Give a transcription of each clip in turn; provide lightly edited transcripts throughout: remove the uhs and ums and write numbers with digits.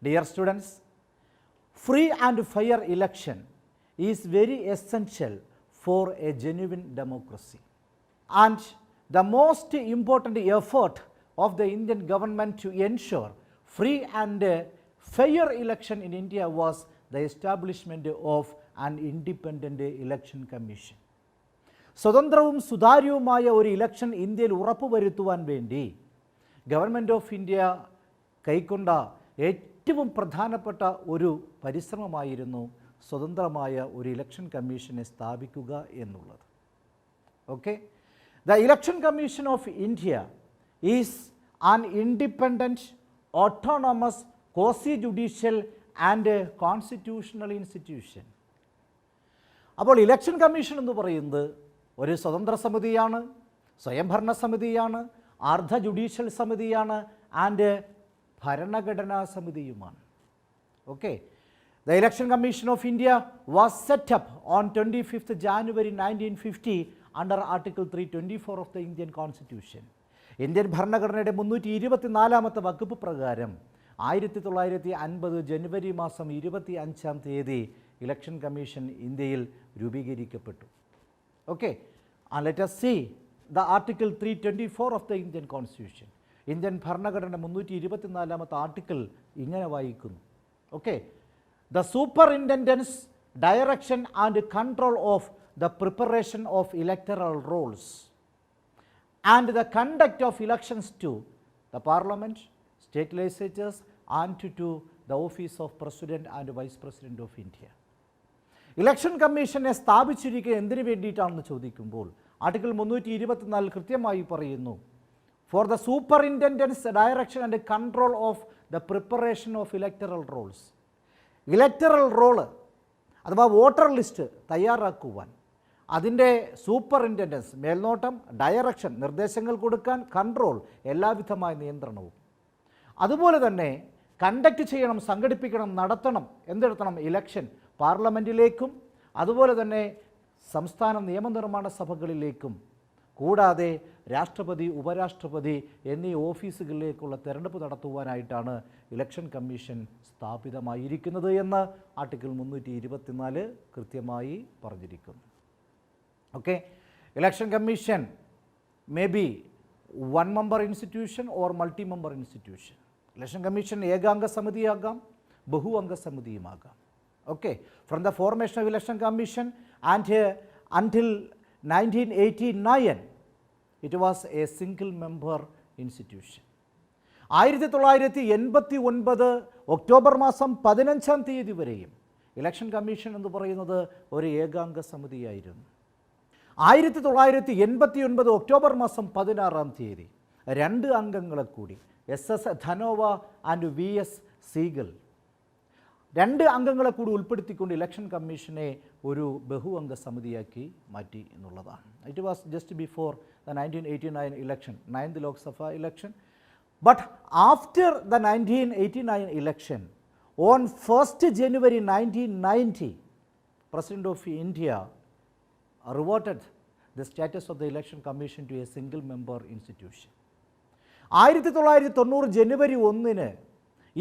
Dear students, free and fair election is very essential for a genuine democracy. And the most important effort of the Indian government to ensure free and fair election in India was the establishment of an independent election commission. സ്വതന്ത്രവും സുതാര്യവുമായ ഒരു election ഇന്ത്യയിൽ ഉറപ്പുവരുത്തുവാൻ വേണ്ടി government of India കൈക്കൊണ്ട ഏറ്റവും പ്രധാനപ്പെട്ട ഒരു പരിശ്രമമായിരുന്നു സ്വതന്ത്രമായ ഒരു ഇലക്ഷൻ കമ്മീഷനെ സ്ഥാപിക്കുക എന്നുള്ളത്. Okay, the election commission of India is an independent, autonomous, quasi judicial and constitutional institution. അപ്പോൾ ഇലക്ഷൻ കമ്മീഷൻ എന്ന് പറയുന്നത് ഒരു സ്വതന്ത്ര സമിതിയാണ്, സ്വയംഭരണ സമിതിയാണ്, അർദ്ധ ജുഡീഷ്യൽ സമിതിയാണ് ആൻഡ് ഭരണഘടനാ സമിതിയുമാണ്. Okay, the election commission of India was set up on 25th January 1950 under article 324 of the Indian constitution. Indian ഭരണഘടനയുടെ 324ാമത്തെ വകുപ്പ് പ്രകാരം 1950 ജനുവരി മാസം 25-ാം തീയതി ഇലക്ഷൻ കമ്മീഷൻ ഇന്ത്യയിൽ രൂപീകരിക്കപ്പെട്ടു. Okay, and let us see the article 324 of the Indian Constitution. Indian ഭരണഘടന 324ാമത്തെ ആർട്ടിക്കിൾ ഇങ്ങനെ വായിക്കുന്നു. Okay, the superintendence, direction and control of the preparation of electoral rolls and the conduct of elections to the Parliament, state legislatures and to the office of President and Vice President of India. Election കമ്മീഷനെ സ്ഥാപിച്ചിരിക്കുക എന്തിനു വേണ്ടിയിട്ടാണെന്ന് ചോദിക്കുമ്പോൾ article 324 കൃത്യമായി പറയുന്നു, for the superintendence, direction and control of the preparation of electoral rolls. Electoral roll അഥവാ voter list തയ്യാറാക്കുവാൻ അതിൻ്റെ സൂപ്പറിൻറ്റൻഡൻസ്, മേൽനോട്ടം, ഡയറക്ഷൻ, നിർദ്ദേശങ്ങൾ കൊടുക്കാൻ, കൺട്രോൾ, എല്ലാവിധമായ നിയന്ത്രണവും. അതുപോലെ തന്നെ കണ്ടക്ട് ചെയ്യണം, സംഘടിപ്പിക്കണം, നടത്തണം, എന്തെടുത്തണം, ഇലക്ഷൻ പാർലമെൻറ്റിലേക്കും അതുപോലെ തന്നെ സംസ്ഥാന നിയമനിർമ്മാണ സഭകളിലേക്കും കൂടാതെ രാഷ്ട്രപതി, ഉപരാഷ്ട്രപതി എന്നീ ഓഫീസുകളിലേക്കുള്ള തെരഞ്ഞെടുപ്പ് നടത്തുവാനായിട്ടാണ് ഇലക്ഷൻ കമ്മീഷൻ സ്ഥാപിതമായിരിക്കുന്നത് എന്ന് ആർട്ടിക്കിൾ 324 കൃത്യമായി പറഞ്ഞിരിക്കുന്നു. Okay, election commission may be one member institution or multi-member institution. Election commission ഏകാംഗ സമിതിയാകാം, ബഹുഅംഗ സമിതിയുമാകാം. Okay, from the formation of election commission and until 1989 it was a single member institution. 1989 October മാസം 15-ാം തീയതി വരെയും election commission എന്ന് പറയുന്നത് ഒരു ഏകാംഗ സമിതിയായിരുന്നു. 1989 October മാസം 16-ാം തീയതി 2 അംഗങ്ങളെ കൂടി SS ധനോവ ആൻഡ് VS സീഗൽ 2 അംഗങ്ങളെ കൂടി ഉൾപ്പെടുത്തിക്കൊണ്ട് ഇലക്ഷൻ കമ്മീഷനെ ഒരു ബഹുഅംഗ സമിതിയാക്കി മാറ്റി എന്നുള്ളതാണ്. It was just before the 1989 election, 9th Lok Sabha election. But after the 1989 election, on 1st January 1990, President of India reverted the status of the election commission to a single member institution. 1990 ജനുവരി 1-ന്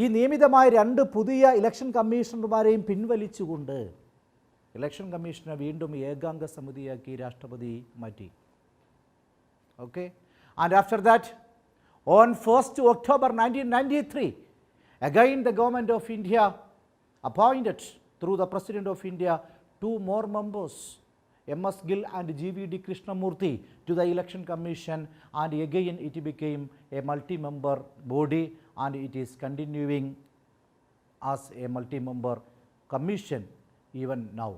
ഈ നിയമിതമായ 2 പുതിയ election കമ്മീഷണർമാരെയും പിൻവലിച്ചുകൊണ്ട് election കമ്മീഷനെ വീണ്ടും ഏകാംഗ സമിതിയാക്കി രാഷ്ട്രപതി മാറ്റി. Okay, and after that on 1st October 1993 again the government of India appointed through the President of India 2 more members, MS Gill and GVD Krishnamurthy, to the election commission, and again it became a multi-member body and it is continuing as a multi-member commission even now.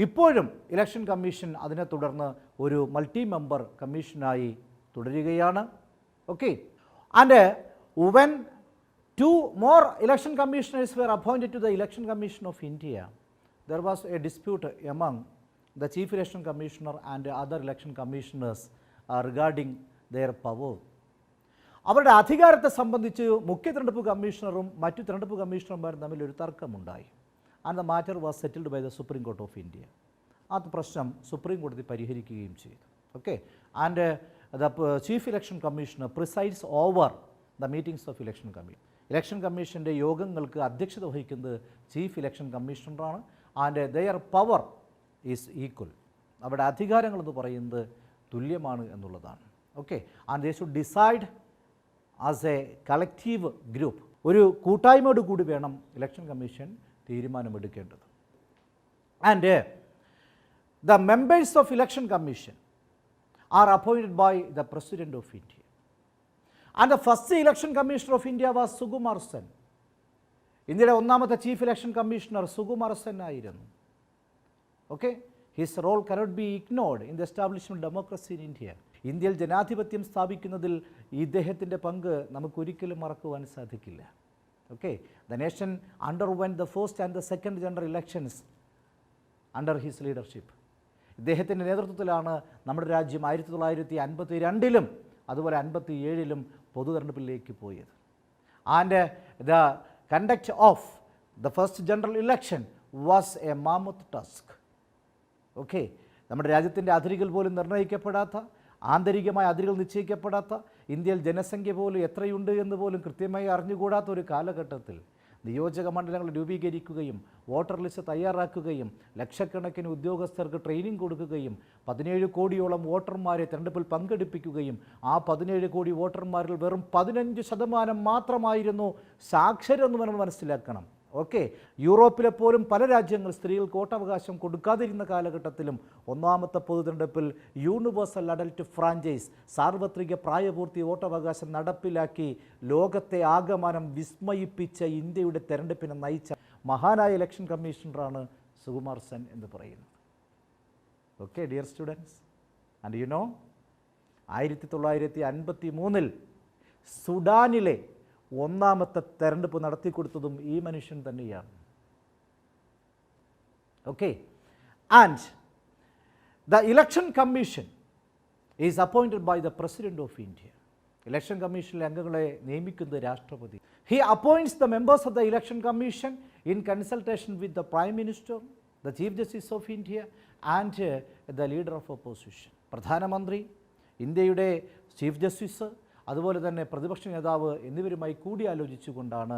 ഇപ്പോഴും election commission അതിനെ തുടർന്ന് ഒരു multi member കമ്മീഷനായി തുടരുകയാണ്. Okay, and when 2 more election commissioners were appointed to the election commission of India, there was a dispute among the chief election commissioner and other election commissioners regarding their power. അവരുടെ അധികാരത്തെ സംബന്ധിച്ച് മുഖ്യ തെരഞ്ഞെടുപ്പ് കമ്മീഷണറും മറ്റു തെരഞ്ഞെടുപ്പ് കമ്മീഷണർമാരും തമ്മിൽ ഒരു തർക്കമുണ്ടായി. And the matter was settled by the Supreme court of India. ആ പ്രശ്നം സുപ്രീം കോടതി പരിഹരിക്കുകയും ചെയ്തു. Okay, and the chief election commissioner presides over the meetings of election commission. Election കമ്മീഷൻ്റെ യോഗങ്ങൾക്ക് അധ്യക്ഷത വഹിക്കുന്നത് ചീഫ് ഇലക്ഷൻ കമ്മീഷണറാണ്. And their power is equal. അവരുടെ അധികാരങ്ങളെന്ന് പറയുന്നത് തുല്യമാണ് എന്നുള്ളതാണ്. Okay, and they should decide as a collective group. ഒരു കൂട്ടായ്മയോട് കൂടി വേണം ഇലക്ഷൻ കമ്മീഷൻ തീരുമാനമെടുക്കേണ്ടത്. And the members of election commission are appointed by the president of India. And the first election commissioner of India was Sukumar Sen. ഇന്ത്യയുടെ ഒന്നാമത്തെ chief election commissioner Sukumar Sen ആയിരുന്നു. Okay, his role cannot be ignored in the establishment democracy in India. ഇന്ത്യയിൽ ജനാധിപത്യം സ്ഥാപിക്കുന്നതിൽ ഇദ്ദേഹത്തിൻ്റെ പങ്ക് നമുക്കൊരിക്കലും മറക്കുവാൻ സാധിക്കില്ല. Okay, the nation underwent the first and the second general elections under his leadership. ഇദ്ദേഹത്തിൻ്റെ നേതൃത്വത്തിലാണ് നമ്മുടെ രാജ്യം 1952 അതുപോലെ 57 പൊതു തെരഞ്ഞെടുപ്പിലേക്ക് പോയത്. And the conduct of the first general election was A mammoth task. Okay, നമ്മുടെ രാജ്യത്തിൻ്റെ അതിരുകൾ പോലും നിർണ്ണയിക്കപ്പെടാത്ത, ആന്തരികമായ അതിരുകൾ നിശ്ചയിക്കപ്പെടാത്ത, ഇന്ത്യയിൽ ജനസംഖ്യ പോലും എത്രയുണ്ട് എന്ന് പോലും കൃത്യമായി അറിഞ്ഞുകൂടാത്ത ഒരു കാലഘട്ടത്തിൽ നിയോജക മണ്ഡലങ്ങൾ രൂപീകരിക്കുകയും വോട്ടർ ലിസ്റ്റ് തയ്യാറാക്കുകയും ലക്ഷക്കണക്കിന് ഉദ്യോഗസ്ഥർക്ക് ട്രെയിനിങ് കൊടുക്കുകയും 17 കോടിയോളം വോട്ടർമാരെ തെരഞ്ഞെടുപ്പിൽ പങ്കെടുപ്പിക്കുകയും ആ 17 കോടി വോട്ടർമാരിൽ വെറും 15% മാത്രമായിരുന്നു സാക്ഷരരെന്ന് നമ്മൾ മനസ്സിലാക്കണം. ഓക്കെ, യൂറോപ്പിലെ പോലും പല രാജ്യങ്ങൾ സ്ത്രീകൾക്ക് വോട്ടവകാശം കൊടുക്കാതിരുന്ന കാലഘട്ടത്തിലും ഒന്നാമത്തെ പൊതു തെരഞ്ഞെടുപ്പിൽ യൂണിവേഴ്സൽ അഡൽട്ട് ഫ്രാഞ്ചൈസ്, സാർവത്രിക പ്രായപൂർത്തി വോട്ടവകാശം നടപ്പിലാക്കി ലോകത്തെ ആകമാനം വിസ്മയിപ്പിച്ച ഇന്ത്യയുടെ തെരഞ്ഞെടുപ്പിനെ നയിച്ച മഹാനായ ഇലക്ഷൻ കമ്മീഷണറാണ് സുകുമാർ സെൻ എന്ന് പറയുന്നത്. Okay dear students, and you know 1953 സുഡാനിലെ ഒന്നാമത്തെ തെരഞ്ഞെടുപ്പ് നടത്തിക്കൊടുത്തതും ഈ മനുഷ്യൻ തന്നെയാണ്. Okay, and the election commission is appointed by the president of India. Election കമ്മീഷനിലെ അംഗങ്ങളെ നിയമിക്കുന്നത് രാഷ്ട്രപതി. He appoints the members of the election commission in consultation with the prime minister, the chief justice of India and the leader of opposition. പ്രധാനമന്ത്രി, ഇന്ത്യയുടെ chief justice, അതുപോലെ തന്നെ പ്രതിപക്ഷ നേതാവ് എന്നിവരുമായി കൂടിയാലോചിച്ചുകൊണ്ടാണ്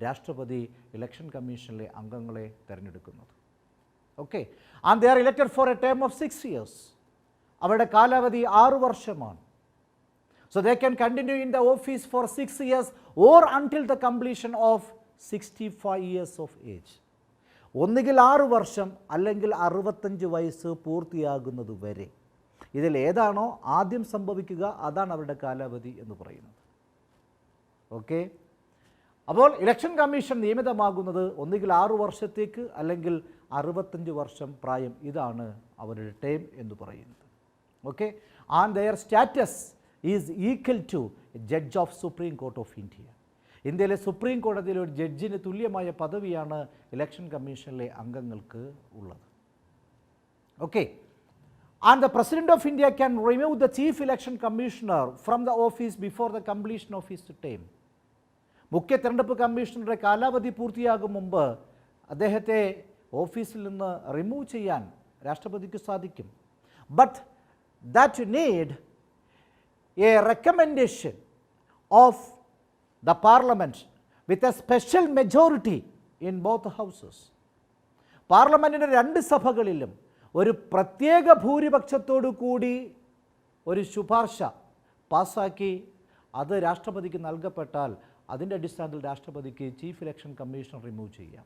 രാഷ്ട്രപതി ഇലക്ഷൻ കമ്മീഷനിലെ അംഗങ്ങളെ തിരഞ്ഞെടുക്കുന്നത്. Okay, and they are elected for a term of 6 years. അവരുടെ കാലാവധി 6 വർഷമാണ്. So they can continue in the office for 6 years or until the completion of 65 years of age. ഒന്നുകിൽ 6 വർഷം അല്ലെങ്കിൽ 65 വയസ്സ് പൂർത്തിയാകുന്നത് വരെ. ഇതിൽ ഏതാണോ ആദ്യം സംഭവിക്കുക അതാണ് അവരുടെ കാലാവധി എന്ന് പറയുന്നത്. ഓക്കെ, അപ്പോൾ ഇലക്ഷൻ കമ്മീഷൻ നിയമിതമാകുന്നത് ഒന്നുകിൽ 6 വർഷത്തേക്ക് അല്ലെങ്കിൽ 65 വർഷം പ്രായം. ഇതാണ് അവരുടെ ടൈം എന്ന് പറയുന്നത്. Okay, and their status is equal to judge of supreme court of India. ഇന്ത്യയിലെ സുപ്രീം കോടതിയിലെ ഒരു ജഡ്ജിന് തുല്യമായ പദവിയാണ് ഇലക്ഷൻ കമ്മീഷനിലെ അംഗങ്ങൾക്ക് ഉള്ളത്. Okay, and the President of India can remove the Chief Election Commissioner from the office before the completion of his term. മുഖ്യ തെരഞ്ഞെടുപ്പ് കമ്മീഷണറുടെ കാലാവധി പൂർത്തിയാകും മുമ്പ് അദ്ദേഹത്തെ ഓഫീസിൽ നിന്ന് റിമൂവ് ചെയ്യാൻ രാഷ്ട്രപതിക്ക് സാധിക്കും. But that need a recommendation of the parliament with a special majority in both houses. പാർലമെൻറ്റിൻ്റെ 2 സഭകളിലും ഒരു പ്രത്യേക ഭൂരിപക്ഷത്തോടു കൂടി ഒരു ശുപാർശ പാസ്സാക്കി അത് രാഷ്ട്രപതിക്ക് നൽകപ്പെട്ടാൽ അതിൻ്റെ അടിസ്ഥാനത്തിൽ രാഷ്ട്രപതിക്ക് ചീഫ് ഇലക്ഷൻ കമ്മീഷണർ റിമൂവ് ചെയ്യാം.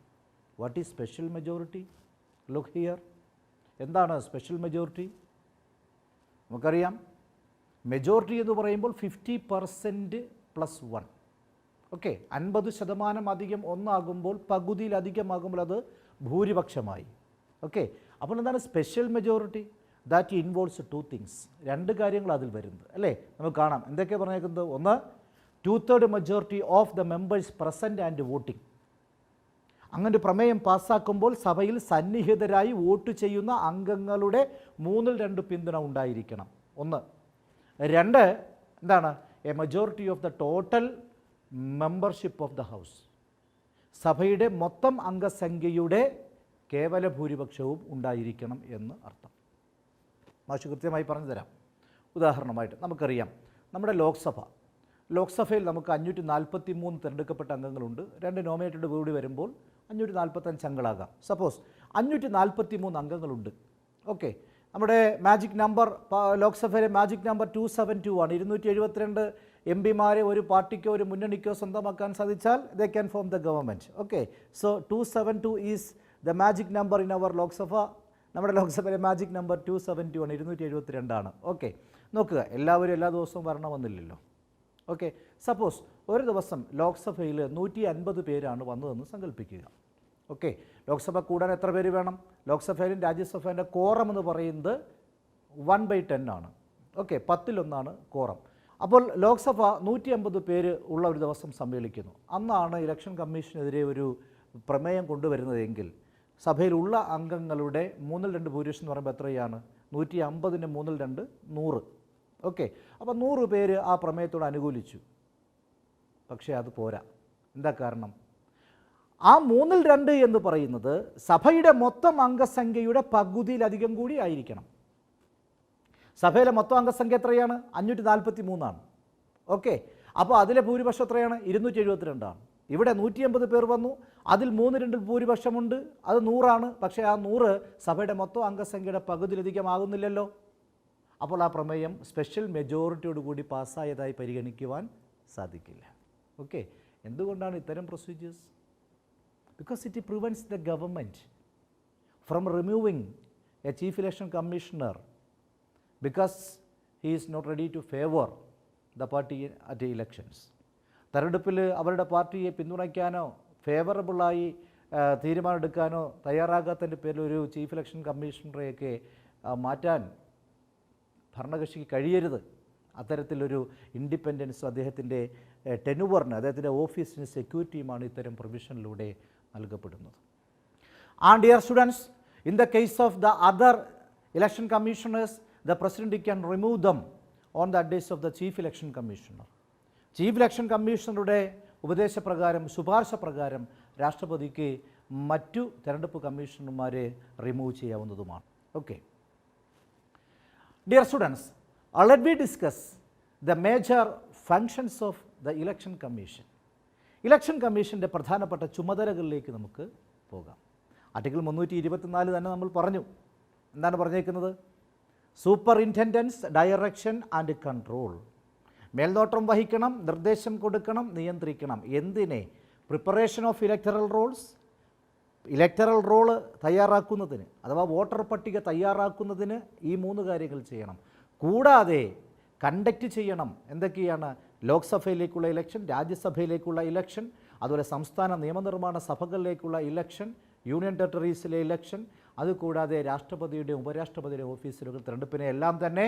What is special majority? Look here. എന്താണ് സ്പെഷ്യൽ മെജോറിറ്റി? നമുക്കറിയാം, മെജോറിറ്റി എന്ന് പറയുമ്പോൾ 50% + 1. ഓക്കെ, 50% അധികം 1 ആകുമ്പോൾ, പകുതിയിലധികമാകുമ്പോൾ അത് ഭൂരിപക്ഷമായി. ഓക്കെ, അപ്പോൾ എന്താണ് special majority? That involves 2 things. 2 കാര്യങ്ങൾ അതിൽ വരുന്നത് അല്ലേ? നമുക്ക് കാണാം എന്തൊക്കെയാണ് പറഞ്ഞേക്കുന്നത്. ഒന്ന്, 2/3 majority of the members present and voting. അങ്ങനെ ഒരു പ്രമേയം പാസ്സാക്കുമ്പോൾ സഭയിൽ സന്നിഹിതരായി വോട്ട് ചെയ്യുന്ന അംഗങ്ങളുടെ 2/3 പിന്തുണ ഉണ്ടായിരിക്കണം. 1. 2, എന്താണ്? A majority of the total membership of the house. സഭയുടെ മൊത്തം അംഗസംഖ്യയുടെ കേവല ഭൂരിപക്ഷവും ഉണ്ടായിരിക്കണം എന്ന് അർത്ഥം. മാഷ് കൃത്യമായി പറഞ്ഞു തരാം. ഉദാഹരണമായിട്ട് നമുക്കറിയാം, നമ്മുടെ ലോക്സഭയിൽ നമുക്ക് 543 തിരഞ്ഞെടുക്കപ്പെട്ട അംഗങ്ങളുണ്ട്. 2 നോമിനേറ്റഡ് കൂടി വരുമ്പോൾ 545 അംഗങ്ങളാകാം. സപ്പോസ് 543 അംഗങ്ങളുണ്ട്. ഓക്കെ, നമ്മുടെ മാജിക് നമ്പർ ലോക്സഭയിലെ മാജിക് നമ്പർ 272 ആണ്. 272 എംപിമാരെ ഒരു പാർട്ടിക്കോ ഒരു മുന്നണിക്കോ സ്വന്തമാക്കാൻ സാധിച്ചാൽ they can form the government. Okay, so 272 is the magic number in our Lok Sabha. നമ്മുടെ ലോക്സഭയിലെ മാജിക് നമ്പർ 272 ആണ്, 272 ആണ്. ഓക്കെ, നോക്കുക, എല്ലാവരും എല്ലാ ദിവസവും വരണമെന്നില്ലല്ലോ. ഓക്കെ, സപ്പോസ് ഒരു ദിവസം ലോക്സഭയിൽ 150 പേരാണ് വന്നതെന്ന് സങ്കല്പിക്കുക. ഓക്കെ, ലോക്സഭ കൂടാൻ എത്ര പേര് വേണം? ലോക്സഭയിലും രാജ്യസഭേൻ്റെ കോറം എന്ന് പറയുന്നത് 1/10 ആണ്. Okay, 10-1 quorum. അപ്പോൾ ലോക്സഭ 150 പേര് ഉള്ള ഒരു ദിവസം സമ്മേളിക്കുന്നു. അന്നാണ് ഇലക്ഷൻ കമ്മീഷനെതിരെ ഒരു പ്രമേയം കൊണ്ടുവരുന്നതെങ്കിൽ സഭയിലുള്ള അംഗങ്ങളുടെ 2/3 ഭൂരിപക്ഷം എന്ന് പറയുമ്പോൾ എത്രയാണ്? 150ന് 2 100. ഓക്കെ, അപ്പോൾ 100 പേര് ആ പ്രമേയത്തോട് അനുകൂലിച്ചു. പക്ഷേ അത് പോരാ. എന്താ കാരണം? ആ 2 എന്ന് പറയുന്നത് സഭയുടെ മൊത്തം അംഗസംഖ്യയുടെ പകുതിയിലധികം കൂടി ആയിരിക്കണം. സഭയിലെ മൊത്തം അംഗസംഖ്യ എത്രയാണ്? 543 ആണ്. ഓക്കെ, അപ്പോൾ അതിലെ ഭൂരിപക്ഷം എത്രയാണ്? 272 ആണ്. ഇവിടെ 180 പേർ വന്നു, അതിൽ 3/2 ഭൂരിപക്ഷമുണ്ട്, അത് 100 ആണ്. പക്ഷേ ആ 100 സഭയുടെ മൊത്തം അംഗസംഖ്യയുടെ പകുതിയിലധികം ആകുന്നില്ലല്ലോ. അപ്പോൾ ആ പ്രമേയം സ്പെഷ്യൽ മെജോറിറ്റിയോടുകൂടി പാസ്സായതായി പരിഗണിക്കുവാൻ സാധിക്കില്ല. ഓക്കെ, എന്തുകൊണ്ടാണ് ഇത്തരം procedures? Because it prevents the government from removing a chief election commissioner because he is not ready to favor the party at the elections. തെരഞ്ഞെടുപ്പിൽ അവരുടെ പാർട്ടിയെ പിന്തുണയ്ക്കാനോ ഫേവറബിളായി തീരുമാനമെടുക്കാനോ തയ്യാറാകാത്തതിൻ്റെ പേരിൽ ഒരു ചീഫ് ഇലക്ഷൻ കമ്മീഷണറെയൊക്കെ മാറ്റാൻ ഭരണകക്ഷിക്ക് കഴിയരുത്. അത്തരത്തിലൊരു ഇൻഡിപെൻഡൻസും അദ്ദേഹത്തിൻ്റെ ടെനുവറിന്, അദ്ദേഹത്തിൻ്റെ ഓഫീസിന് സെക്യൂരിറ്റിയുമാണ് ഇത്തരം പ്രൊവിഷനിലൂടെ നൽകപ്പെടുന്നത്. And dear students, in the case of the other election commissioners, the president can remove them on the advice of the chief election commissioner. Chief election കമ്മീഷണറുടെ ഉപദേശപ്രകാരം, ശുപാർശ പ്രകാരം രാഷ്ട്രപതിക്ക് മറ്റു തെരഞ്ഞെടുപ്പ് കമ്മീഷണർമാരെ റിമൂവ് ചെയ്യാവുന്നതുമാണ്. Okay, dear students, let we discuss the major functions of the election commission. Election കമ്മീഷൻ്റെ പ്രധാനപ്പെട്ട ചുമതലകളിലേക്ക് നമുക്ക് പോകാം. ആർട്ടിക്കിൾ 324 തന്നെ നമ്മൾ പറഞ്ഞു. എന്താണ് പറഞ്ഞേക്കുന്നത്? Superintendence, direction and control. മേൽനോട്ടം വഹിക്കണം, നിർദ്ദേശം കൊടുക്കണം, നിയന്ത്രിക്കണം. എന്തിനെ? Preparation of electoral rolls, electoral roll തയ്യാറാക്കുന്നതിന് അഥവാ വോട്ടർ പട്ടിക തയ്യാറാക്കുന്നതിന് ഈ 3 കാര്യങ്ങൾ ചെയ്യണം. കൂടാതെ കണ്ടക്റ്റ് ചെയ്യണം. എന്തൊക്കെയാണ്? ലോക്സഭയിലേക്കുള്ള ഇലക്ഷൻ, രാജ്യസഭയിലേക്കുള്ള ഇലക്ഷൻ, അതുപോലെ സംസ്ഥാന നിയമനിർമ്മാണ സഭകളിലേക്കുള്ള ഇലക്ഷൻ, യൂണിയൻ ടെറിട്ടറീസിലെ ഇലക്ഷൻ, അതുകൂടാതെ രാഷ്ട്രപതിയുടെ ഉപരാഷ്ട്രപതിയുടെ ഓഫീസുകൾ തിരഞ്ഞെടുപ്പിനെ എല്ലാം തന്നെ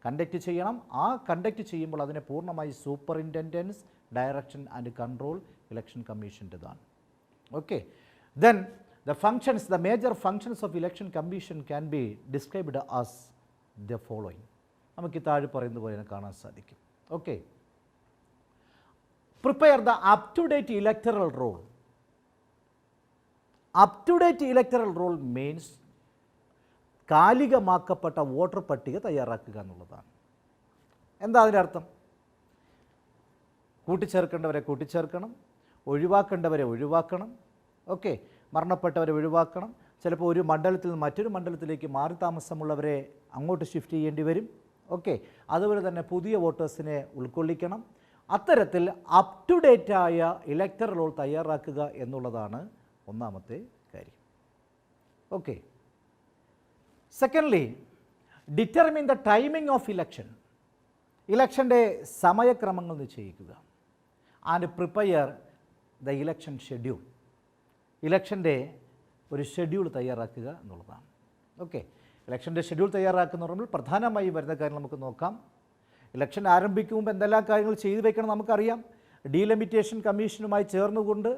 കണ്ടക്റ്റ് ചെയ്യണം. ആ കണ്ടക്റ്റ് ചെയ്യുമ്പോൾ അതിനെ പൂർണ്ണമായി superintendence, direction and control election കമ്മീഷൻ്റെതാണ്. Okay, then the functions, the major functions of election commission can be described as the following. നമുക്ക് താഴെ പറയുന്നത് പോലെ കാണാൻ സാധിക്കും. Okay, prepare the up-to-date electoral roll. Up-to-date electoral roll means കാലികമാക്കപ്പെട്ട voter പട്ടിക തയ്യാറാക്കുക എന്നുള്ളതാണ്. എന്താ അതിൻ്റെ അർത്ഥം? കൂട്ടിച്ചേർക്കേണ്ടവരെ കൂട്ടിച്ചേർക്കണം, ഒഴിവാക്കേണ്ടവരെ ഒഴിവാക്കണം. ഓക്കെ, മരണപ്പെട്ടവരെ ഒഴിവാക്കണം. ചിലപ്പോൾ ഒരു മണ്ഡലത്തിൽ നിന്ന് മറ്റൊരു മണ്ഡലത്തിലേക്ക് മാറി താമസമുള്ളവരെ അങ്ങോട്ട് ഷിഫ്റ്റ് ചെയ്യേണ്ടി വരും. ഓക്കെ, അതുപോലെ തന്നെ പുതിയ വോട്ടേഴ്സിനെ ഉൾക്കൊള്ളിക്കണം. അത്തരത്തിൽ അപ് ടു ഡേറ്റായ ഇലക്ടറൽ റോൾ തയ്യാറാക്കുക എന്നുള്ളതാണ് ഒന്നാമത്തെ കാര്യം. Okay, secondly, determine the timing of election. ഇലക്ഷൻ്റെ സമയക്രമങ്ങൾ നിശ്ചയിക്കുക. And prepare the election schedule. ഇലക്ഷൻ്റെ ഒരു ഷെഡ്യൂൾ തയ്യാറാക്കുക എന്നുള്ളതാണ്. ഓക്കെ, ഇലക്ഷൻ്റെ ഷെഡ്യൂൾ തയ്യാറാക്കുന്ന പറയുമ്പോൾ പ്രധാനമായി വരുന്ന കാര്യം നമുക്ക് നോക്കാം. ഇലക്ഷൻ ആരംഭിക്കും മുമ്പ് എന്തെല്ലാം കാര്യങ്ങൾ ചെയ്തു വയ്ക്കണം നമുക്കറിയാം. ഡീലിമിറ്റേഷൻ കമ്മീഷനുമായി ചേർന്നുകൊണ്ട്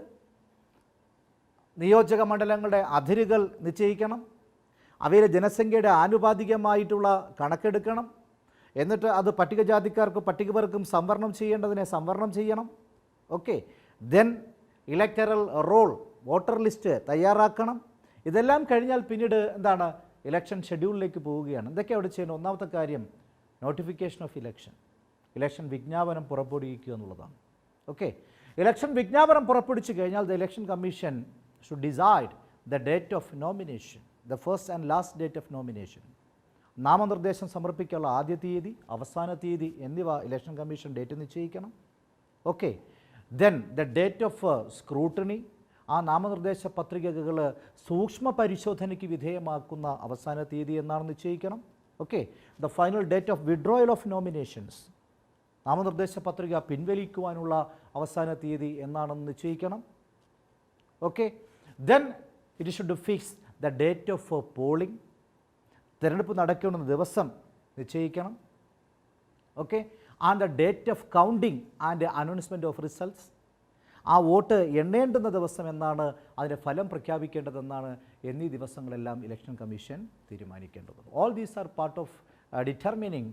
നിയോജക മണ്ഡലങ്ങളുടെ അതിരുകൾ നിശ്ചയിക്കണം. അവയിലെ ജനസംഖ്യയുടെ ആനുപാതികമായിട്ടുള്ള കണക്കെടുക്കണം. എന്നിട്ട് അത് പട്ടികജാതിക്കാർക്കും പട്ടികവർക്കും സംവരണം ചെയ്യേണ്ടതിനെ സംവരണം ചെയ്യണം. Okay, then electoral role, voter list തയ്യാറാക്കണം. ഇതെല്ലാം കഴിഞ്ഞാൽ പിന്നീട് എന്താണ്? ഇലക്ഷൻ ഷെഡ്യൂളിലേക്ക് പോവുകയാണ്. എന്തൊക്കെയാണ് അവിടെ ചെയ്യുന്നത്? ഒന്നാമത്തെ കാര്യം നോട്ടിഫിക്കേഷൻ ഓഫ് ഇലക്ഷൻ. ഇലക്ഷൻ വിജ്ഞാപനം പുറപ്പെടുവിക്കുക എന്നുള്ളതാണ്. ഓക്കെ, ഇലക്ഷൻ വിജ്ഞാപനം പുറപ്പെടുവിച്ചു കഴിഞ്ഞാൽ the election commission should decide the date of nomination, the first and last date of nomination. നാമനിർദ്ദേശം സമർപ്പിക്കാനുള്ള ആദ്യ തീയതി, അവസാന തീയതി എന്നിവ ഇലക്ഷൻ കമ്മീഷൻ ഡേറ്റ് നിശ്ചയിക്കണം. Okay, then the date of scrutiny, ആ നാമനിർദ്ദേശ പത്രികകൾ സൂക്ഷ്മ പരിശോധനയ്ക്ക് വിധേയമാക്കുന്ന അവസാന തീയതി എന്നാണ് നിശ്ചയിക്കണം. Okay, the final date of withdrawal of nominations, നാമനിർദ്ദേശ പത്രിക പിൻവലിക്കുവാനുള്ള അവസാന തീയതി എന്നാണെന്ന് നിശ്ചയിക്കണം. Okay, then it should fix the date of polling, തിരഞ്ഞെടുപ്പ് നടക്കുന്ന ദിവസം നിശ്ചയിക്കണം. Okay, and the date of counting and announcement of results, ആ വോട്ട് എണ്ണേണ്ടുന്ന ദിവസം എന്നാണ്, അതിൻ്റെ ഫലം പ്രഖ്യാപിക്കേണ്ടതെന്നാണ് എന്നീ ദിവസങ്ങളെല്ലാം ഇലക്ഷൻ കമ്മീഷൻ തീരുമാനിക്കേണ്ടത്. All these are part of determining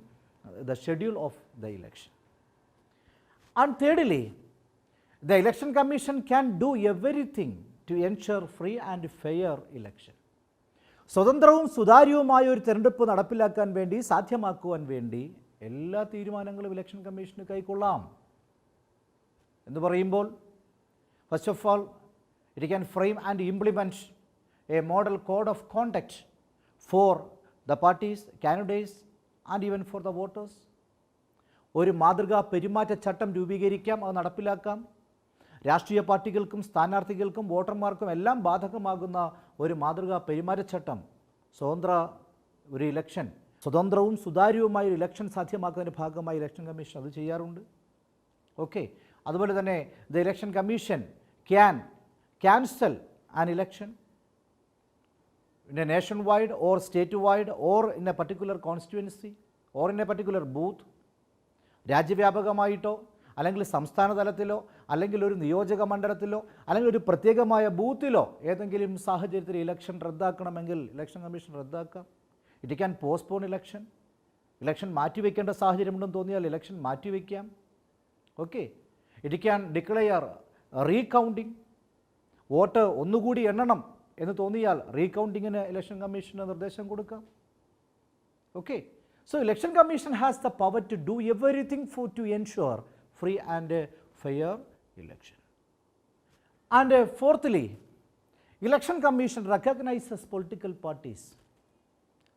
the schedule of the election. And thirdly, the election commission can do everything to ensure free and fair election. സ്വതന്ത്രവും സുതാര്യവുമായ ഒരു തെരഞ്ഞെടുപ്പ് നടപ്പിലാക്കാൻ വേണ്ടി, സാധ്യമാക്കുവാൻ വേണ്ടി എല്ലാ തീരുമാനങ്ങളും ഇലക്ഷൻ കമ്മീഷന് കൈക്കൊള്ളാം എന്ന് പറയുമ്പോൾ, first of all it can frame and implement A model code of conduct for the parties, candidates and even for the voters. ഒരു മാതൃകാ പെരുമാറ്റച്ചട്ടം രൂപീകരിക്കാം, അത് നടപ്പിലാക്കാം. രാഷ്ട്രീയ പാർട്ടികൾക്കും സ്ഥാനാർത്ഥികൾക്കും വോട്ടർമാർക്കും എല്ലാം ബാധകമാകുന്ന ഒരു മാതൃകാ പെരുമാറ്റച്ചട്ടം, ഒരു ഇലക്ഷൻ, സ്വതന്ത്രവും സുതാര്യവുമായ ഒരു ഇലക്ഷൻ സാധ്യമാക്കുന്നതിൻ്റെ ഭാഗമായി ഇലക്ഷൻ കമ്മീഷൻ അത് ചെയ്യാറുണ്ട്. ഓക്കെ, അതുപോലെ തന്നെ the election commission can cancel an election in a nationwide or statewide or in a particular constituency or in a particular booth, രാജ്യവ്യാപകമായിട്ടോ അല്ലെങ്കിൽ സംസ്ഥാന തലത്തിലോ അല്ലെങ്കിൽ ഒരു നിയോജക മണ്ഡലത്തിലോ അല്ലെങ്കിൽ ഒരു പ്രത്യേകമായ ബൂത്തിലോ ഏതെങ്കിലും സാഹചര്യത്തിൽ ഇലക്ഷൻ റദ്ദാക്കണമെങ്കിൽ ഇലക്ഷൻ കമ്മീഷൻ റദ്ദാക്കാം. ഇറ്റ് ക്യാൻ പോസ്റ്റ്പോൺ ഇലക്ഷൻ മാറ്റിവെക്കേണ്ട സാഹചര്യമുണ്ടെന്ന് തോന്നിയാൽ ഇലക്ഷൻ മാറ്റിവെക്കാം. Okay, it can declare recounting, vote ഒന്നുകൂടി എണ്ണണം എന്ന് തോന്നിയാൽ റീകൗണ്ടിങ്ങിന് ഇലക്ഷൻ കമ്മീഷന് നിർദ്ദേശം കൊടുക്കാം. Okay, so election commission has the power to do everything to ensure free and fair election. And fourthly, election commission recognises political parties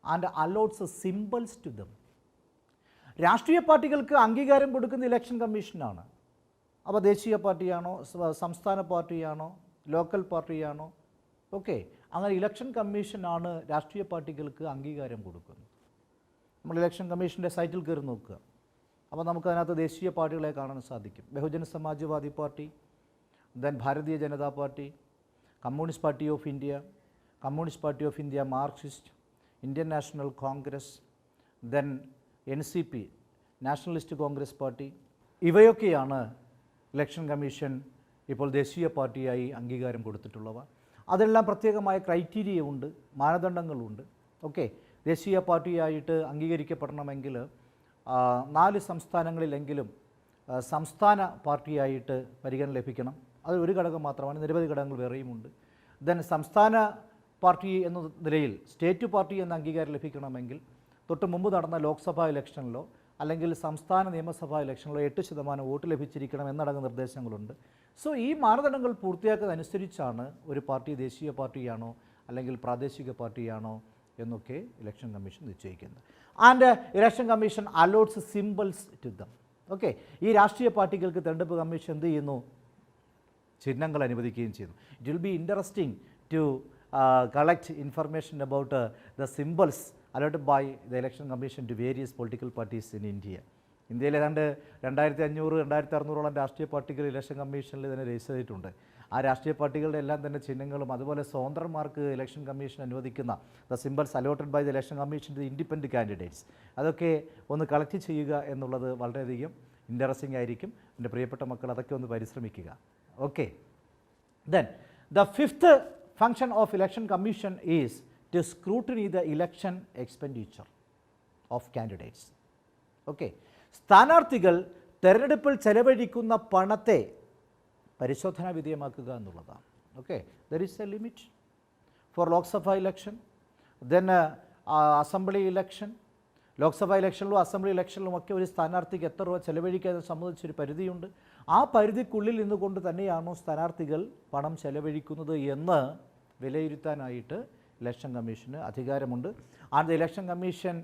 and allots symbols to them. രാഷ്ട്രീയ പാർട്ടികൾക്ക് അംഗീകാരം കൊടുക്കുന്ന ഇലക്ഷൻ കമ്മീഷനാണ്. അപ്പോൾ ദേശീയ പാർട്ടിയാണോ, സംസ്ഥാന പാർട്ടിയാണോ, ലോക്കൽ പാർട്ടിയാണോ, ഓക്കെ, അങ്ങനെ election കമ്മീഷനാണ് രാഷ്ട്രീയ പാർട്ടികൾക്ക് അംഗീകാരം കൊടുക്കുന്നത്. നമ്മൾ ഇലക്ഷൻ കമ്മീഷൻ്റെ സൈറ്റിൽ കയറി നോക്കുക, അപ്പോൾ നമുക്ക് അതിനകത്ത് ദേശീയ പാർട്ടികളെ കാണാൻ സാധിക്കും. ബഹുജന Samajwadi party, then Bharatiya Janata party, communist party of India, communist party of India Marxist, Indian national Congress, then NCP, nationalist Congress party. ഇവയൊക്കെയാണ് ഇലക്ഷൻ കമ്മീഷൻ ഇപ്പോൾ ദേശീയ പാർട്ടിയായി അംഗീകാരം കൊടുത്തിട്ടുള്ളവ. അതെല്ലാം പ്രത്യേകമായ ക്രൈറ്റീരിയയുണ്ട്, മാനദണ്ഡങ്ങളുണ്ട്. ഓക്കെ, ദേശീയ പാർട്ടിയായിട്ട് അംഗീകരിക്കപ്പെടണമെങ്കിൽ 4 സംസ്ഥാനങ്ങളിലെങ്കിലും സംസ്ഥാന പാർട്ടിയായിട്ട് പരിഗണന ലഭിക്കണം. അത് ഒരു ഘടകം മാത്രമാണ്, നിരവധി ഘടകങ്ങൾ വേറെയുമുണ്ട്. ദെൻ സംസ്ഥാന പാർട്ടി എന്ന നിലയിൽ സ്റ്റേറ്റ് പാർട്ടി എന്ന അംഗീകാരം ലഭിക്കണമെങ്കിൽ തൊട്ട് മുമ്പ് നടന്ന ലോക്സഭാ ഇലക്ഷനിലോ അല്ലെങ്കിൽ സംസ്ഥാന നിയമസഭാ ഇലക്ഷനിലോ 8% വോട്ട് ലഭിച്ചിരിക്കണം എന്നടങ്ങുന്ന നിർദ്ദേശങ്ങളുണ്ട്. സോ ഈ മാനദണ്ഡങ്ങൾ പൂർത്തിയാക്കുന്നതനുസരിച്ചാണ് ഒരു പാർട്ടി ദേശീയ പാർട്ടിയാണോ അല്ലെങ്കിൽ പ്രാദേശിക പാർട്ടിയാണോ എന്നൊക്കെ ഇലക്ഷൻ കമ്മീഷൻ നിശ്ചയിക്കുന്നത്. And election commission allots symbols to them. Okay, ഈ രാഷ്ട്രീയ പാർട്ടികൾക്ക് തെരഞ്ഞെടുപ്പ് കമ്മീഷൻ എന്ത് ചെയ്യുന്നു? ചിഹ്നങ്ങൾ അനുവദിക്കുകയും ചെയ്യുന്നു. It will be interesting to collect information about the symbols allotted by the election commission to various political parties in India. ഇന്ത്യയിൽ ഏതാണ്ട് 2500-2600ഓളം രാഷ്ട്രീയ പാർട്ടികൾ ഇലക്ഷൻ കമ്മീഷനിൽ തന്നെ രജിസ്റ്റർ ചെയ്തിട്ടുണ്ട്. ആ രാഷ്ട്രീയ പാർട്ടികളുടെ എല്ലാം തന്നെ ചിഹ്നങ്ങളും അതുപോലെ സ്വതന്ത്രന്മാർക്ക് ഇലക്ഷൻ കമ്മീഷൻ അനുവദിക്കുന്ന the symbols allotted by the election commission to independent candidates, അതൊക്കെ ഒന്ന് കളക്ട് ചെയ്യുക എന്നുള്ളത് വളരെയധികം ഇൻട്രസ്റ്റിംഗ് ആയിരിക്കും. എൻ്റെ പ്രിയപ്പെട്ട മക്കൾ അതൊക്കെ ഒന്ന് പരിശ്രമിക്കുക. Okay, then the fifth function of election commission is to scrutiny the election expenditure of candidates. Okay, സ്ഥാനാർത്ഥികൾ തെരഞ്ഞെടുപ്പിൽ ചെലവഴിക്കുന്ന പണത്തെ പരിശോധനാ വിധേയമാക്കുക എന്നുള്ളതാണ്. Okay, there is A limit for Lok Sabha election, then assembly election, Lok Sabha ഇലക്ഷനിലും assembly ഇലക്ഷനിലും ഒക്കെ ഒരു സ്ഥാനാർത്ഥിക്ക് എത്ര രൂപ ചെലവഴിക്കാൻ സംബന്ധിച്ചൊരു പരിധിയുണ്ട്. ആ പരിധിക്കുള്ളിൽ നിന്നുകൊണ്ട് തന്നെയാണോ സ്ഥാനാർത്ഥികൾ പണം ചെലവഴിക്കുന്നത് എന്ന് വിലയിരുത്താനായിട്ട് ഇലക്ഷൻ കമ്മീഷന് അധികാരമുണ്ട്. And the election commission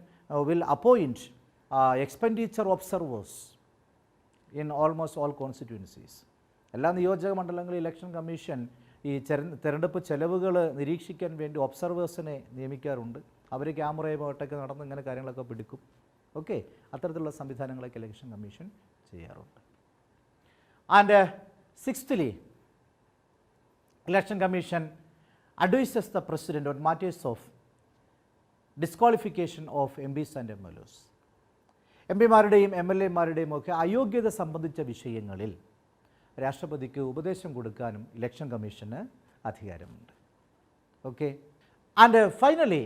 will appoint expenditure observers in almost all constituencies. എല്ലാ നിയോജക മണ്ഡലങ്ങളിൽ ഇലക്ഷൻ കമ്മീഷൻ ഈ തെരഞ്ഞെടുപ്പ് ചെലവുകൾ നിരീക്ഷിക്കാൻ വേണ്ടി ഒബ്സർവേഴ്സിനെ നിയമിക്കാറുണ്ട്. അവർ ക്യാമറയുമായിട്ടൊക്കെ നടന്ന് ഇങ്ങനെ കാര്യങ്ങളൊക്കെ പിടിക്കും. ഓക്കെ, അത്തരത്തിലുള്ള സംവിധാനങ്ങളൊക്കെ ഇലക്ഷൻ കമ്മീഷൻ ചെയ്യാറുണ്ട്. And sixthly, election commission advises the president on matters of disqualification of MPs and MLAs. MPമാരുടെയും MLAമാരുടെയും ഒക്കെ അയോഗ്യത സംബന്ധിച്ച വിഷയങ്ങളിൽ രാഷ്ട്രപതിക്ക് ഉപദേശം കൊടുക്കാനും ഇലക്ഷൻ കമ്മീഷന് അധികാരമുണ്ട്. Okay, and finally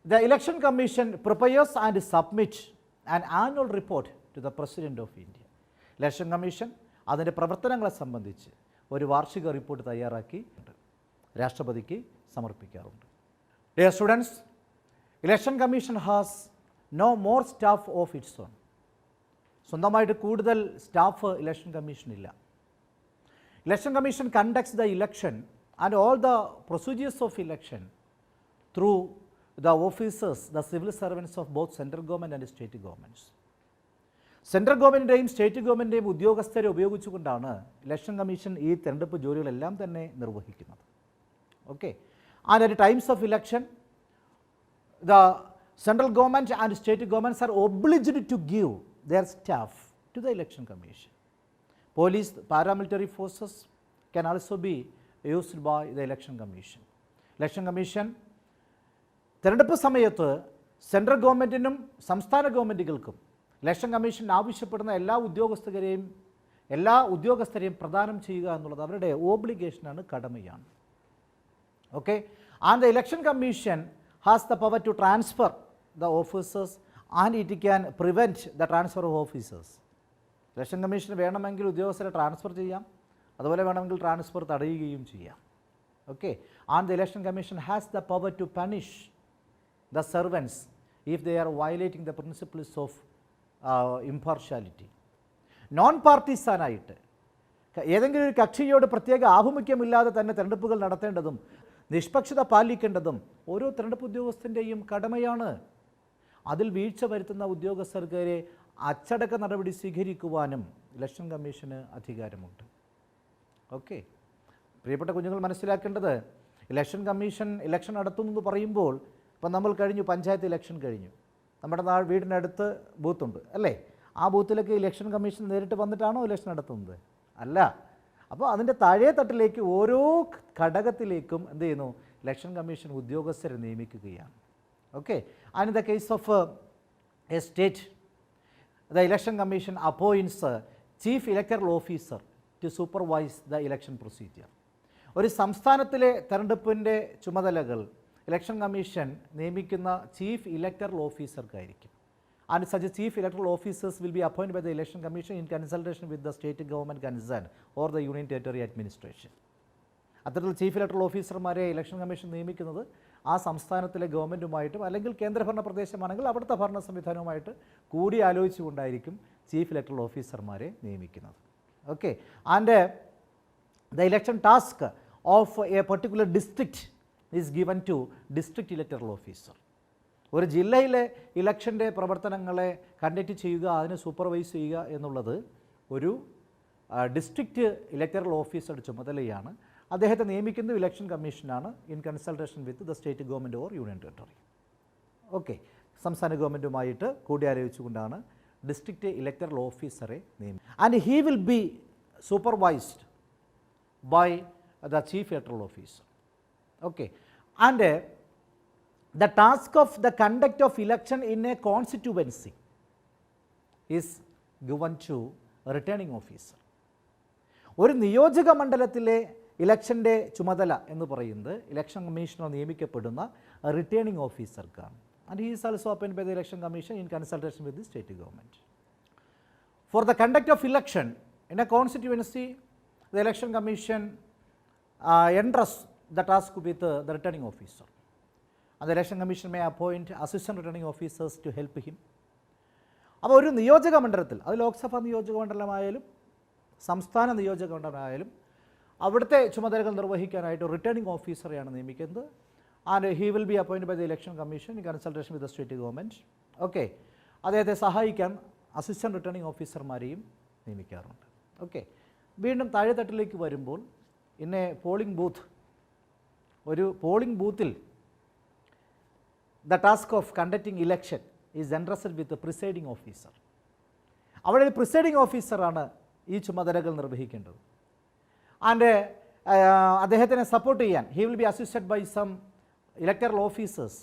the election commission prepares and submits an annual report to the president of India. Election commission അതിൻ്റെ പ്രവർത്തനങ്ങളെ സംബന്ധിച്ച് ഒരു വാർഷിക റിപ്പോർട്ട് തയ്യാറാക്കി രാഷ്ട്രപതിക്ക് സമർപ്പിക്കാറുണ്ട്. Dear students, election commission has no more staff of its own. സ്വന്തമായിട്ട് കൂടുതൽ സ്റ്റാഫ് ഇലക്ഷൻ കമ്മീഷനില്ല. Election commission conducts the election and all the procedures of election through the officers, the civil servants of both central government and state governments. Central ഗവൺമെൻറ്റിൻ്റെയും state ഗവൺമെൻറ്റിൻ്റെയും ഉദ്യോഗസ്ഥരെ ഉപയോഗിച്ചുകൊണ്ടാണ് election commission ഈ തെരഞ്ഞെടുപ്പ് ജോലികളെല്ലാം തന്നെ നിർവഹിക്കുന്നത്. Okay, and at times of election the central government and state governments are obliged to give their staff to the election commission. Police, paramilitary forces can also be used by the election commission. Election commission തെരഞ്ഞെടുപ്പ് സമയത്ത് central ഗവൺമെൻറ്റിനും സംസ്ഥാന ഗവൺമെൻറ്റുകൾക്കും election commission ആവശ്യപ്പെടുന്ന എല്ലാ ഉദ്യോഗസ്ഥരെയും പ്രദാനം ചെയ്യുക എന്നുള്ളത് അവരുടെ ഓബ്ലിഗേഷനാണ്, കടമയാണ്. Okay, and the election commission has the power to transfer the officers and it can prevent the transfer of officers. Election കമ്മീഷന് വേണമെങ്കിൽ ഉദ്യോഗസ്ഥരെ ട്രാൻസ്ഫർ ചെയ്യാം, അതുപോലെ വേണമെങ്കിൽ ട്രാൻസ്ഫർ തടയുകയും ചെയ്യാം. Okay, and the election commission has the power to punish the servants if they are violating the principles of impartiality. Non പാർട്ടിസാനായിട്ട് ഏതെങ്കിലും ഒരു കക്ഷിയോട് പ്രത്യേക ആഭിമുഖ്യമില്ലാതെ തന്നെ തെരഞ്ഞെടുപ്പുകൾ നടത്തേണ്ടതും നിഷ്പക്ഷത പാലിക്കേണ്ടതും ഓരോ തെരഞ്ഞെടുപ്പ് ഉദ്യോഗസ്ഥൻ്റെയും കടമയാണ്. അതിൽ വീഴ്ച വരുത്തുന്ന ഉദ്യോഗസ്ഥർക്കെതിരെ അച്ചടക്ക നടപടി സ്വീകരിക്കുവാനും ഇലക്ഷൻ കമ്മീഷന് അധികാരമുണ്ട്. ഓക്കെ, പ്രിയപ്പെട്ട കുഞ്ഞുങ്ങൾ മനസ്സിലാക്കേണ്ടത്, ഇലക്ഷൻ കമ്മീഷൻ ഇലക്ഷൻ നടത്തുന്നു എന്ന് പറയുമ്പോൾ, ഇപ്പം നമ്മൾ കഴിഞ്ഞു പഞ്ചായത്ത് ഇലക്ഷൻ കഴിഞ്ഞു, നമ്മുടെ വീടിനടുത്ത് ബൂത്തുണ്ട് അല്ലേ, ആ ബൂത്തിലേക്ക് ഇലക്ഷൻ കമ്മീഷൻ നേരിട്ട് വന്നിട്ടാണോ ഇലക്ഷൻ നടത്തുന്നത്? അല്ല. അപ്പോൾ അതിൻ്റെ താഴെ തട്ടിലേക്ക് ഓരോ ഘടകത്തിലേക്കും എന്ത് ചെയ്യുന്നു, ഇലക്ഷൻ കമ്മീഷൻ ഉദ്യോഗസ്ഥരെ നിയമിക്കുകയാണ്. Okay, and in the case of a state, the election commission appoints chief electoral officer to supervise the election procedure. ഒരു സംസ്ഥാനത്തിലെ തെരഞ്ഞെടുപ്പിൻ്റെ ചുമതലകൾ ഇലക്ഷൻ കമ്മീഷൻ നിയമിക്കുന്ന ചീഫ് ഇലക്ടറൽ ഓഫീസർക്കായിരിക്കും. And such chief electoral officers will be appointed by the election commission in consultation with the state government concern or the union territory administration. അത്തരത്തിൽ chief electoral ഓഫീസർമാരെ election commission നിയമിക്കുന്നത് ആ സംസ്ഥാനത്തിലെ ഗവൺമെൻറ്റുമായിട്ടും അല്ലെങ്കിൽ കേന്ദ്രഭരണ പ്രദേശമാണെങ്കിൽ അവിടുത്തെ ഭരണ സംവിധാനവുമായിട്ട് കൂടി ആലോചിച്ചുകൊണ്ടായിരിക്കും ചീഫ് ഇലക്ടറൽ ഓഫീസർമാരെ നിയമിക്കുന്നത്. Okay, and the election task of A particular district is given to district electoral officer. ഒരു ജില്ലയിലെ ഇലക്ഷൻ്റെ പ്രവർത്തനങ്ങളെ കണ്ടക്ട് ചെയ്യുക, അതിനെ സൂപ്പർവൈസ് ചെയ്യുക എന്നുള്ളത് ഒരു ഡിസ്ട്രിക്റ്റ് ഇലക്ടറൽ ഓഫീസറുടെ ചുമതലയാണ്. അദ്ദേഹത്തെ നിയമിക്കുന്ന ഇലക്ഷൻ കമ്മീഷനാണ് in consultation with the state government or union territory. Okay, സംസ്ഥാന ഗവൺമെൻറ്റുമായിട്ട് കൂടിയാലോചിച്ചുകൊണ്ടാണ് ഡിസ്ട്രിക്റ്റ് ഇലക്ടറൽ ഓഫീസറെ നിയമിക്കുന്നത്. And he will be supervised by the chief electoral officer. Okay, and the task of the conduct of election in a constituency is given to a returning officer. ഒരു നിയോജക മണ്ഡലത്തിലെ ഇലക്ഷൻ്റെ ചുമതല എന്ന് പറയുന്നത് ഇലക്ഷൻ കമ്മീഷണർ നിയമിക്കപ്പെടുന്ന റിട്ടേണിംഗ് ഓഫീസർക്കാണ്. And he is also appointed by the election commission in consultation with the state government. For the conduct of election in a constituency, the election commission entrusts the task with the returning officer, and the election commission may appoint assistant returning officers to help him. അപ്പോൾ ഒരു നിയോജക മണ്ഡലത്തിൽ, അത് ലോക്സഭാ നിയോജക മണ്ഡലമായാലും സംസ്ഥാന നിയോജക മണ്ഡലമായാലും അവിടുത്തെ ചുമതലകൾ നിർവഹിക്കാനായിട്ട് റിട്ടേണിംഗ് ഓഫീസറെയാണ് നിയമിക്കുന്നത്. And he will be appointed by the election commission in consultation with the state government. Okay, അദ്ദേഹത്തെ സഹായിക്കാൻ അസിസ്റ്റൻറ്റ് റിട്ടേണിംഗ് ഓഫീസർമാരെയും നിയമിക്കാറുണ്ട്. ഓക്കെ, വീണ്ടും താഴെത്തട്ടിലേക്ക് വരുമ്പോൾ ഇന്നെ പോളിംഗ് ബൂത്ത്, ഒരു പോളിംഗ് ബൂത്തിൽ the task of conducting election is entrusted with presiding officer. അവിടെ പ്രിസൈഡിംഗ് ഓഫീസറാണ് ഈ ചുമതലകൾ നിർവഹിക്കേണ്ടത്. ആൻഡ് അദ്ദേഹത്തിനെ സപ്പോർട്ട് ചെയ്യാൻ he will be assisted by some electoral officers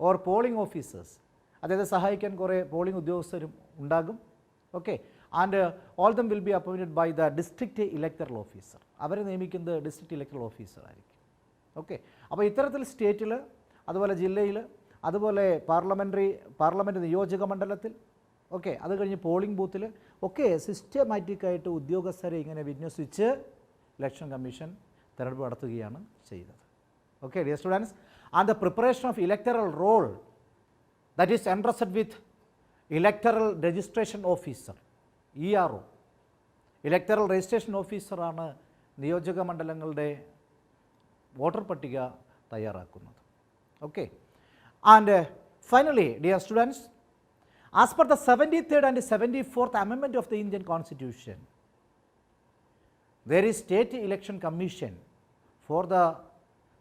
or polling officers. അദ്ദേഹത്തെ സഹായിക്കാൻ കുറേ പോളിംഗ് ഉദ്യോഗസ്ഥരും ഉണ്ടാകും. Okay, and all them will be appointed by the district electoral officer. അവരെ നിയമിക്കുന്നത് ഡിസ്ട്രിക്റ്റ് ഇലക്ടറൽ ഓഫീസർ ആയിരിക്കും. ഓക്കെ, അപ്പോൾ ഇത്തരത്തിൽ സ്റ്റേറ്റിൽ, അതുപോലെ ജില്ലയിൽ, അതുപോലെ പാർലമെൻറ്റ് നിയോജക മണ്ഡലത്തിൽ, ഓക്കെ, അത് കഴിഞ്ഞ് പോളിംഗ് ബൂത്തിൽ ഒക്കെ സിസ്റ്റമാറ്റിക്കായിട്ട് ഉദ്യോഗസ്ഥരെ ഇങ്ങനെ വിന്യസിച്ച് ഇലക്ഷൻ കമ്മീഷൻ തെരഞ്ഞെടുപ്പ് നടത്തുകയാണ് ചെയ്തത്. Okay dear students, and the preparation of electoral roll that is entrusted with electoral registration officer, ERO. Electoral registration ഓഫീസറാണ് നിയോജക മണ്ഡലങ്ങളുടെ വോട്ടർ പട്ടിക തയ്യാറാക്കുന്നത്. Okay, and finally dear students, as per the 73rd and 74th Amendment of the Indian Constitution, there is State Election Commission for the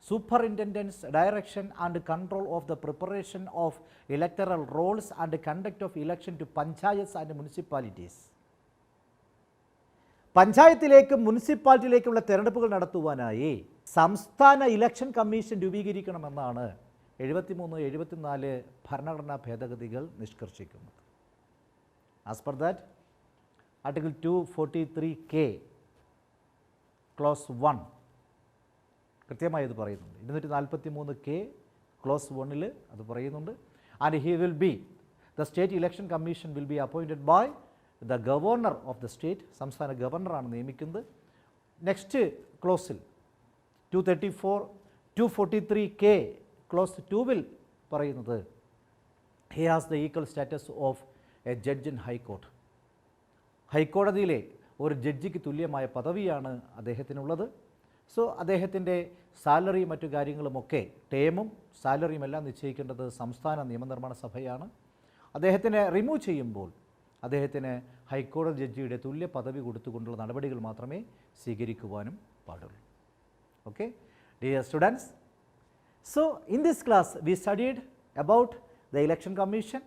superintendence, direction and control of the preparation of electoral rolls and conduct of election to panchayats and municipalities. പഞ്ചായത്തിലേക്കും മുനിസിപ്പാലിറ്റിയിലേക്കുള്ള തെരഞ്ഞെടുപ്പുകൾ നടത്തുവാനായി സംസ്ഥാന election commission രൂപീകരിക്കണമെന്നാണ് 73-74 ഭരണഘടനാ ഭേദഗതികൾ നിഷ്കർഷിക്കുന്നത്. As per that article 243K clause 1 കൃത്യമായി ഇത് പറയുന്നുണ്ട്. 243K ക്ലോസ് 1 അത് പറയുന്നുണ്ട്. And he will be the state election commission will be appointed by the governor of the state. സംസ്ഥാന ഗവർണറാണ് നിയമിക്കുന്നത്. നെക്സ്റ്റ് ക്ലോസിൽ 243K ക്ലോസ് 2 പറയുന്നത് he has the equal status of a judge in high court. ഹൈക്കോടതിയിലെ ഒരു ജഡ്ജിക്ക് തുല്യമായ പദവിയാണ് അദ്ദേഹത്തിനുള്ളത്. സോ അദ്ദേഹത്തിൻ്റെ salary മറ്റു കാര്യങ്ങളുമൊക്കെ, ടേമും സാലറിയും എല്ലാം നിശ്ചയിക്കേണ്ടത് സംസ്ഥാന നിയമനിർമ്മാണ സഭയാണ്. അദ്ദേഹത്തിനെ റിമൂവ് ചെയ്യുമ്പോൾ അദ്ദേഹത്തിന് ഹൈക്കോടതി ജഡ്ജിയുടെ തുല്യ പദവി കൊടുത്തുകൊണ്ടുള്ള നടപടികൾ മാത്രമേ സ്വീകരിക്കുവാനും പാടുള്ളൂ. Okay dear students, so in this class we studied about the election commission.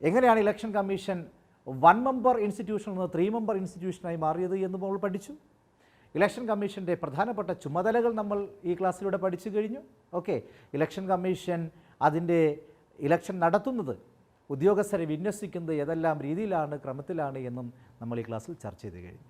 എങ്ങനെയാണ് ഇലക്ഷൻ കമ്മീഷൻ 1 മെമ്പർ ഇൻസ്റ്റിറ്റ്യൂഷനിൽ നിന്ന് 3 മെമ്പർ ഇൻസ്റ്റിറ്റ്യൂഷനായി മാറിയത് എന്ന് നമ്മൾ പഠിച്ചു. ഇലക്ഷൻ കമ്മീഷൻ്റെ പ്രധാനപ്പെട്ട ചുമതലകൾ നമ്മൾ ഈ ക്ലാസ്സിലൂടെ പഠിച്ചു കഴിഞ്ഞു. ഓക്കെ, ഇലക്ഷൻ കമ്മീഷൻ അതിൻ്റെ ഇലക്ഷൻ നടത്തുന്നത്, ഉദ്യോഗസ്ഥരെ വിന്യസിക്കുന്നത് ഏതെല്ലാം രീതിയിലാണ്, ക്രമത്തിലാണ് എന്നും നമ്മൾ ഈ ക്ലാസ്സിൽ ചർച്ച ചെയ്ത് കഴിഞ്ഞു.